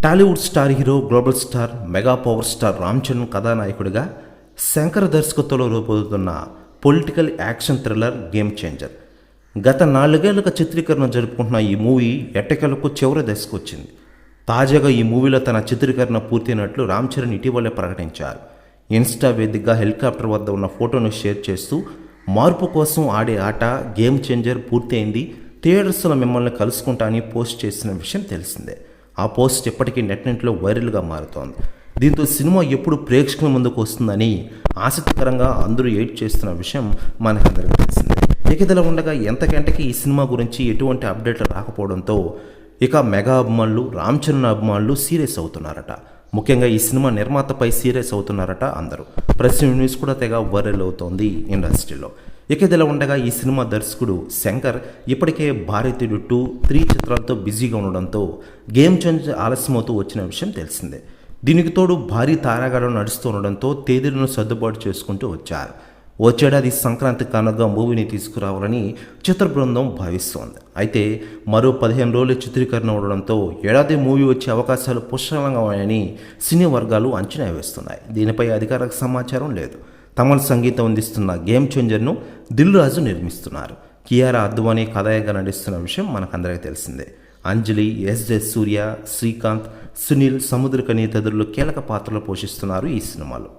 Tollywood star hero, global star, mega power star Ram Charan కథానాయకుడిగా శంకర్ దర్శకత్వంలో రూపొందుతున్న political action thriller game changer. గత 4 ఏళ్లుగా చిత్రీకరణ జరుపుకుంటున్న ఈ మూవీ ఎట్టకేలకు చివరి దశకు వచ్చింది. తాజాగా ఈ మూవీలో తన చిత్రీకరణ పూర్తయినట్లు రామ్ చరణ్ ఇటీవలే ప్రకటించారు. ఇన్స్టా వేదికగా హెలికాప్టర్ వద్ద ఉన్న ఫోటోను షేర్ చేస్తూ మార్పు కోసం ఆడే ఆట గేమ్ చేంజర్ పూర్తి అయింది, థియేటర్స్లో మిమ్మల్ని కలుసుకుంటా అని పోస్ట్ చేసిన విషయం తెలిసిందే. ఆ పోస్ట్ ఇప్పటికీ నెట్టింట్లో వైరల్గా మారుతోంది. దీంతో సినిమా ఎప్పుడు ప్రేక్షకుల ముందుకు వస్తుందని ఆసక్తికరంగా అందరూ ఎయిట్ చేస్తున్న విషయం మనకందరికీ తెలిసిందే. ఇదిలా ఉండగా ఎంతకంటకి ఈ సినిమా గురించి ఎటువంటి అప్డేట్లు రాకపోవడంతో ఇక మెగా అభిమానులు, రామ్ చరణ్ అభిమానులు సీరియస్ అవుతున్నారట. ముఖ్యంగా ఈ సినిమా నిర్మాతపై సీరియస్ అవుతున్నారట అందరూ. ప్రెస్ న్యూస్ కూడా తెగ వైరల్ అవుతోంది ఇండస్ట్రీలో. ఇదిలా ఉండగా ఈ సినిమా దర్శకుడు శంకర్ ఇప్పటికే భారతీయుడు 2, 3 చిత్రాలతో బిజీగా ఉండడంతో గేమ్ చేంజర్ ఆలస్యమవుతూ వచ్చిన విషయం తెలిసిందే. దీనికి తోడు భారీ తారాగడం నడుస్తూ ఉండడంతో తేదీలను సర్దుబాటు చేసుకుంటూ వచ్చారు. వచ్చేడాది సంక్రాంతి కానుకగా మూవీని తీసుకురావాలని చిత్ర బృందం భావిస్తోంది. అయితే మరో 15 రోజులు చిత్రీకరణ ఉండడంతో ఏడాది మూవీ వచ్చే అవకాశాలు పుష్కలంగా ఉన్నాయని సినీ వర్గాలు అంచనా వేస్తున్నాయి. దీనిపై అధికారిక సమాచారం లేదు. తమన్ సంగీతం అందిస్తున్న గేమ్ చేంజర్ను దిల్ రాజు నిర్మిస్తున్నారు. కియారా అద్వానీ కథాయిగా నటిస్తున్న విషయం మనకందరికీ తెలిసిందే. అంజలి, ఎస్.జె. సూర్య, శ్రీకాంత్, సునీల్, సముద్రకని తదితరులు కీలక పాత్రలు పోషిస్తున్నారు ఈ సినిమాలో.